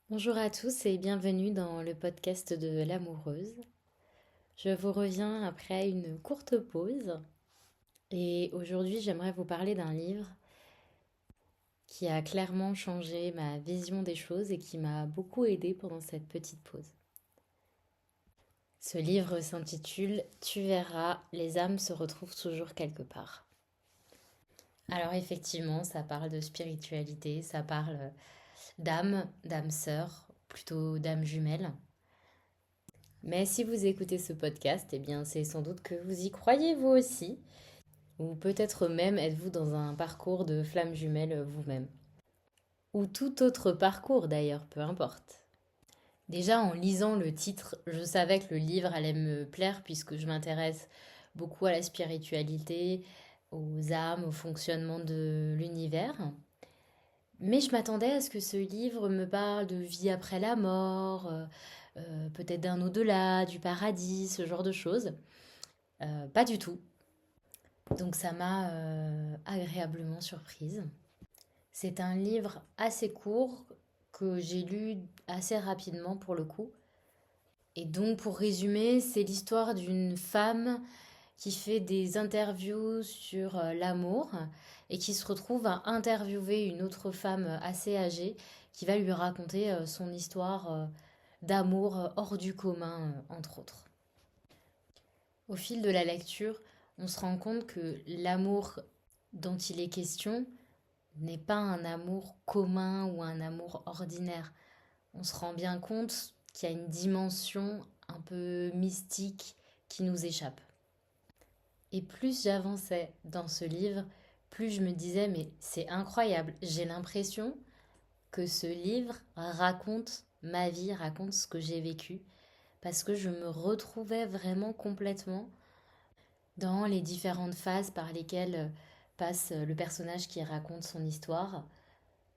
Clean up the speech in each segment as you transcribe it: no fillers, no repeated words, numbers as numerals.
Bonjour à tous et bienvenue dans le podcast de l'amoureuse. Je vous reviens après une courte pause et aujourd'hui j'aimerais vous parler d'un livre qui a clairement changé ma vision des choses et qui m'a beaucoup aidée pendant cette petite pause. Ce livre s'intitule Tu verras, les âmes se retrouvent toujours quelque part. Alors effectivement, ça parle de spiritualité, ça parle d'âme sœur, plutôt d'âme jumelle. Mais si vous écoutez ce podcast, eh bien c'est sans doute que vous y croyez vous aussi, ou peut-être même êtes-vous dans un parcours de flamme jumelle vous-même. Ou tout autre parcours d'ailleurs, peu importe. Déjà en lisant le titre, je savais que le livre allait me plaire puisque je m'intéresse beaucoup à la spiritualité, aux âmes, au fonctionnement de l'univers. Mais je m'attendais à ce que ce livre me parle de vie après la mort, peut-être d'un au-delà, du paradis, ce genre de choses. Pas du tout. Donc ça m'a agréablement surprise. C'est un livre assez court que j'ai lu assez rapidement pour le coup. Et donc pour résumer, c'est l'histoire d'une femme qui fait des interviews sur l'amour et qui se retrouve à interviewer une autre femme assez âgée qui va lui raconter son histoire d'amour hors du commun, entre autres. Au fil de la lecture, on se rend compte que l'amour dont il est question n'est pas un amour commun ou un amour ordinaire. On se rend bien compte qu'il y a une dimension un peu mystique qui nous échappe. Et plus j'avançais dans ce livre, plus je me disais mais c'est incroyable, j'ai l'impression que ce livre raconte ma vie, raconte ce que j'ai vécu, parce que je me retrouvais vraiment complètement dans les différentes phases par lesquelles passe le personnage qui raconte son histoire,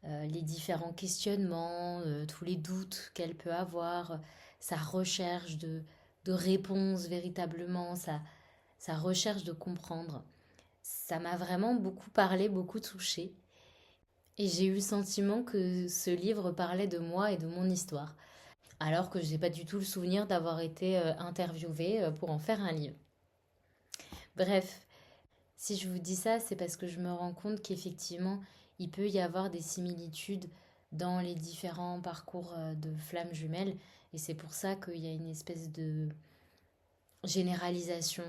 les différents questionnements, tous les doutes qu'elle peut avoir, sa recherche de réponses véritablement, sa recherche de comprendre. Ça m'a vraiment beaucoup parlé, beaucoup touché. Et j'ai eu le sentiment que ce livre parlait de moi et de mon histoire, alors que je n'ai pas du tout le souvenir d'avoir été interviewée pour en faire un livre. Bref, si je vous dis ça, c'est parce que je me rends compte qu'effectivement, il peut y avoir des similitudes dans les différents parcours de flammes jumelles. Et c'est pour ça qu'il y a une espèce de généralisation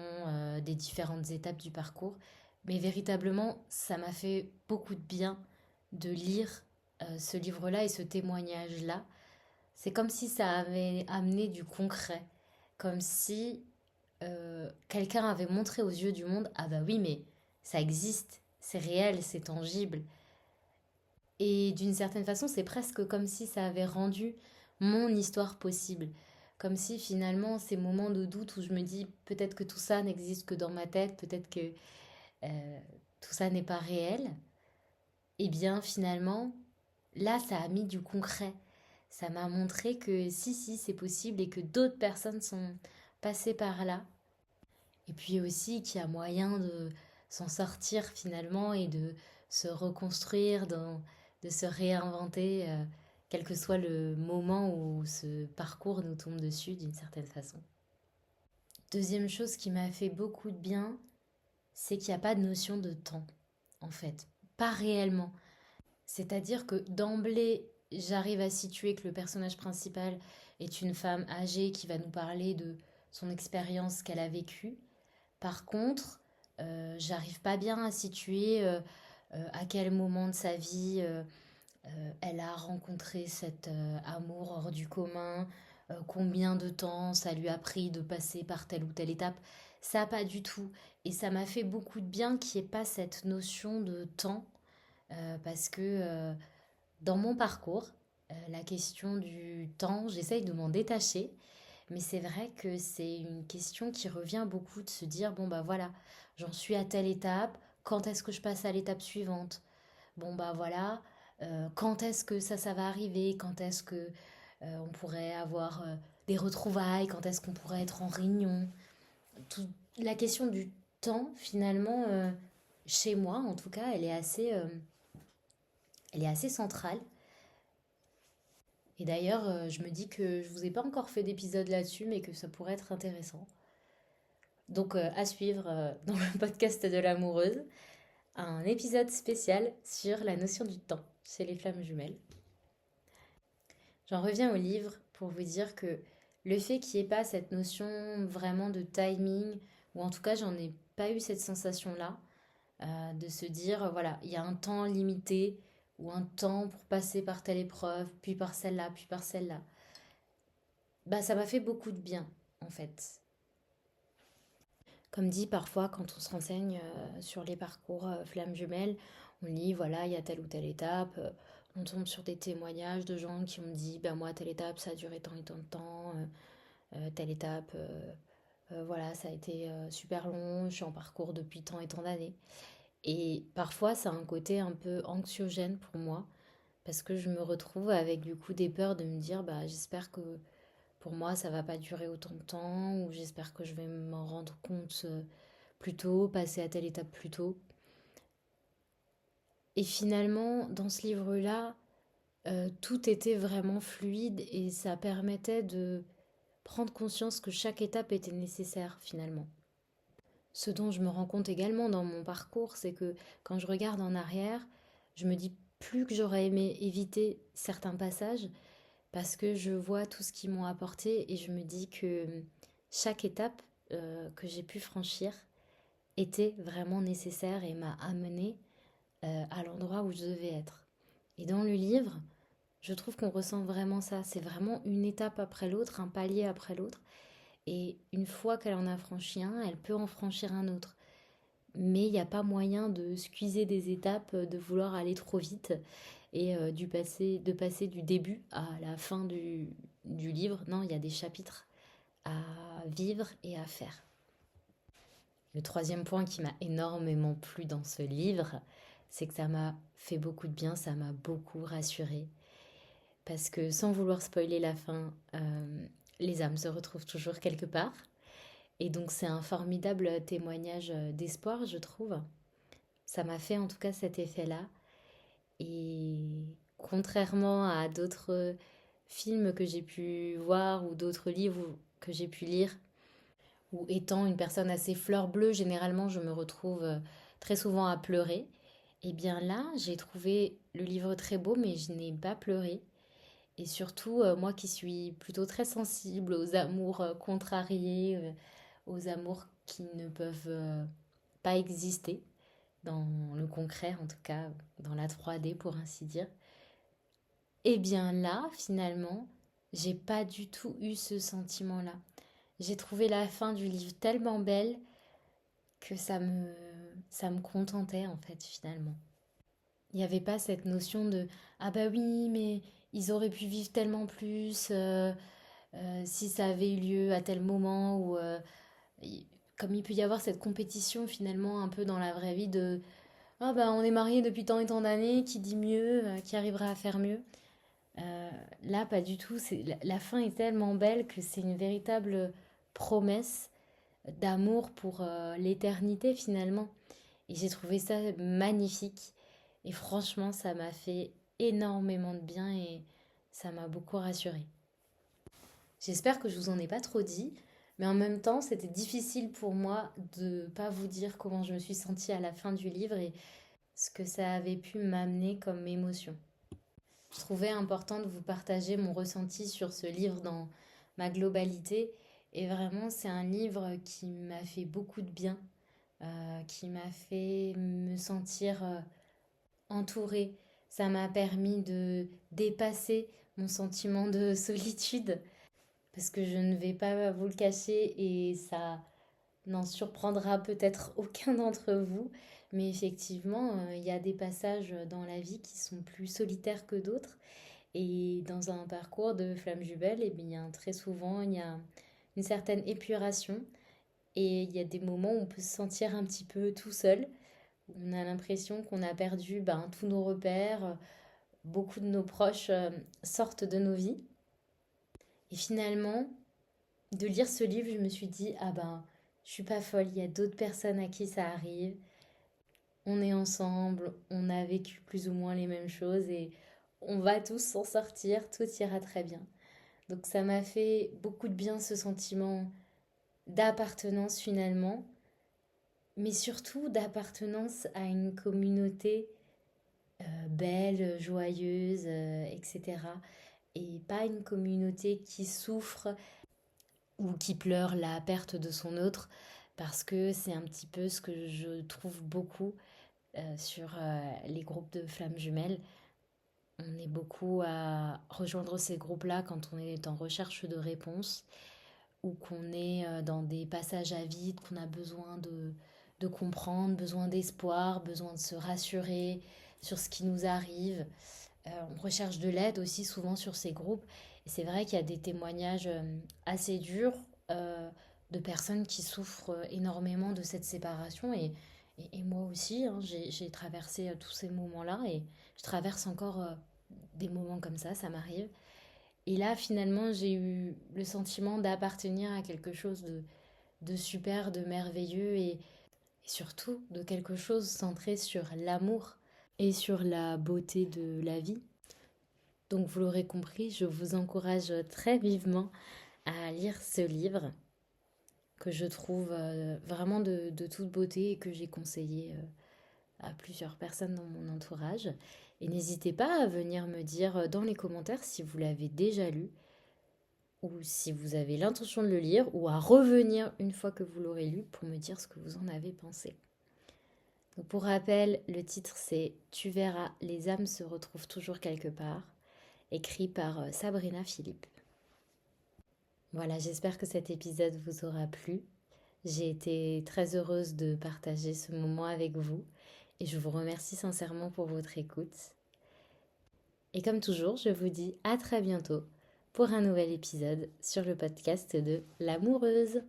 des différentes étapes du parcours. Mais véritablement, ça m'a fait beaucoup de bien de lire ce livre-là et ce témoignage-là. C'est comme si ça avait amené du concret, comme si quelqu'un avait montré aux yeux du monde, ah bah oui, mais ça existe, c'est réel, c'est tangible. Et d'une certaine façon, c'est presque comme si ça avait rendu mon histoire possible. Comme si finalement, ces moments de doute où je me dis peut-être que tout ça n'existe que dans ma tête, peut-être que tout ça n'est pas réel, et bien finalement, là, ça a mis du concret. Ça m'a montré que si, c'est possible et que d'autres personnes sont passées par là. Et puis aussi qu'il y a moyen de s'en sortir finalement et de se reconstruire, de se réinventer, quel que soit le moment où ce parcours nous tombe dessus d'une certaine façon. Deuxième chose qui m'a fait beaucoup de bien, c'est qu'il n'y a pas de notion de temps, en fait. Pas réellement. C'est-à-dire que d'emblée, j'arrive à situer que le personnage principal est une femme âgée qui va nous parler de son expérience qu'elle a vécue. Par contre, j'arrive pas bien à situer à quel moment de sa vie elle a rencontré cet amour hors du commun, combien de temps ça lui a pris de passer par telle ou telle étape. Ça, pas du tout. Et ça m'a fait beaucoup de bien qu'il n'y ait pas cette notion de temps, parce que dans mon parcours, la question du temps, j'essaye de m'en détacher, mais c'est vrai que c'est une question qui revient beaucoup de se dire, bon bah voilà, j'en suis à telle étape, quand est-ce que je passe à l'étape suivante? Bon bah voilà, quand est-ce que ça va arriver? Quand est-ce que on pourrait avoir des retrouvailles? Quand est-ce qu'on pourrait être en réunion? Tout- la question du temps, finalement, chez moi en tout cas, elle est assez centrale. Et d'ailleurs, je me dis que je vous ai pas encore fait d'épisode là-dessus, mais que ça pourrait être intéressant. Donc, à suivre dans le podcast de l'amoureuse, un épisode spécial sur la notion du temps chez les flammes jumelles. J'en reviens au livre pour vous dire que le fait qu'il n'y ait pas cette notion vraiment de timing, ou en tout cas j'en ai pas eu cette sensation-là, de se dire voilà, il y a un temps limité ou un temps pour passer par telle épreuve, puis par celle-là, puis par celle-là. Bah ça m'a fait beaucoup de bien en fait. Comme dit parfois quand on se renseigne sur les parcours flammes jumelles, on lit voilà, il y a telle ou telle étape, on tombe sur des témoignages de gens qui ont dit bah moi telle étape ça a duré tant et tant de temps, telle étape voilà, ça a été super long, je suis en parcours depuis tant et tant d'années. Et parfois, ça a un côté un peu anxiogène pour moi, parce que je me retrouve avec du coup des peurs de me dire, bah, j'espère que pour moi, ça va pas durer autant de temps, ou j'espère que je vais m'en rendre compte plus tôt, passer à telle étape plus tôt. Et finalement, dans ce livre-là, tout était vraiment fluide et ça permettait de prendre conscience que chaque étape était nécessaire finalement. Ce dont je me rends compte également dans mon parcours, c'est que quand je regarde en arrière, je me dis plus que j'aurais aimé éviter certains passages parce que je vois tout ce qu'ils m'ont apporté et je me dis que chaque étape que j'ai pu franchir était vraiment nécessaire et m'a amené à l'endroit où je devais être. Et dans le livre, je trouve qu'on ressent vraiment ça. C'est vraiment une étape après l'autre, un palier après l'autre. Et une fois qu'elle en a franchi un, elle peut en franchir un autre. Mais il n'y a pas moyen de squeezer des étapes, de vouloir aller trop vite et de passer du début à la fin du livre. Non, il y a des chapitres à vivre et à faire. Le troisième point qui m'a énormément plu dans ce livre, c'est que ça m'a fait beaucoup de bien, ça m'a beaucoup rassurée. Parce que sans vouloir spoiler la fin, les âmes se retrouvent toujours quelque part. Et donc c'est un formidable témoignage d'espoir, je trouve. Ça m'a fait en tout cas cet effet-là. Et contrairement à d'autres films que j'ai pu voir ou d'autres livres que j'ai pu lire, où étant une personne assez fleur bleue, généralement je me retrouve très souvent à pleurer. Et bien là, j'ai trouvé le livre très beau, mais je n'ai pas pleuré. Et surtout, moi qui suis plutôt très sensible aux amours contrariés, aux amours qui ne peuvent pas exister, dans le concret en tout cas, dans la 3D pour ainsi dire. Et bien là, finalement, j'ai pas du tout eu ce sentiment-là. J'ai trouvé la fin du livre tellement belle que ça me contentait en fait finalement. Il n'y avait pas cette notion de ah bah oui, mais ils auraient pu vivre tellement plus si ça avait eu lieu à tel moment ou comme il peut y avoir cette compétition finalement un peu dans la vraie vie de ah bah on est mariés depuis tant et tant d'années, qui dit mieux, qui arrivera à faire mieux. Là, pas du tout. La fin est tellement belle que c'est une véritable promesse d'amour pour l'éternité finalement. Et j'ai trouvé ça magnifique. Et franchement, ça m'a fait énormément de bien et ça m'a beaucoup rassurée. J'espère que je vous en ai pas trop dit, mais en même temps, c'était difficile pour moi de pas vous dire comment je me suis sentie à la fin du livre et ce que ça avait pu m'amener comme émotion. Je trouvais important de vous partager mon ressenti sur ce livre dans ma globalité. Et vraiment, c'est un livre qui m'a fait beaucoup de bien, qui m'a fait me sentir entourée. Ça m'a permis de dépasser mon sentiment de solitude, parce que je ne vais pas vous le cacher et ça n'en surprendra peut-être aucun d'entre vous. Mais effectivement, il y a des passages dans la vie qui sont plus solitaires que d'autres. Et dans un parcours de flamme jumelle, eh bien, très souvent, il y a une certaine épuration et il y a des moments où on peut se sentir un petit peu tout seul. On a l'impression qu'on a perdu ben, tous nos repères, beaucoup de nos proches sortent de nos vies. Et finalement, de lire ce livre, je me suis dit, ah ben, je suis pas folle, il y a d'autres personnes à qui ça arrive. On est ensemble, on a vécu plus ou moins les mêmes choses et on va tous s'en sortir, tout ira très bien. Donc ça m'a fait beaucoup de bien ce sentiment d'appartenance finalement, mais surtout d'appartenance à une communauté belle, joyeuse, etc. Et pas une communauté qui souffre ou qui pleure la perte de son autre, parce que c'est un petit peu ce que je trouve beaucoup sur les groupes de flammes jumelles. On est beaucoup à rejoindre ces groupes-là quand on est en recherche de réponses ou qu'on est dans des passages à vide, qu'on a besoin de comprendre, besoin d'espoir, besoin de se rassurer sur ce qui nous arrive. On recherche de l'aide aussi souvent sur ces groupes. Et c'est vrai qu'il y a des témoignages assez durs de personnes qui souffrent énormément de cette séparation. Et moi aussi, hein, j'ai traversé tous ces moments-là et je traverse encore des moments comme ça m'arrive. Et là, finalement, j'ai eu le sentiment d'appartenir à quelque chose de super, de merveilleux et surtout de quelque chose centré sur l'amour et sur la beauté de la vie. Donc vous l'aurez compris, je vous encourage très vivement à lire ce livre que je trouve vraiment de toute beauté et que j'ai conseillé à plusieurs personnes dans mon entourage. Et n'hésitez pas à venir me dire dans les commentaires si vous l'avez déjà lu ou si vous avez l'intention de le lire ou à revenir une fois que vous l'aurez lu pour me dire ce que vous en avez pensé. Donc pour rappel, le titre c'est Tu verras, les âmes se retrouvent toujours quelque part, écrit par Sabrina Philippe. Voilà, j'espère que cet épisode vous aura plu. J'ai été très heureuse de partager ce moment avec vous et je vous remercie sincèrement pour votre écoute. Et comme toujours, je vous dis à très bientôt pour un nouvel épisode sur le podcast de l'amoureuse.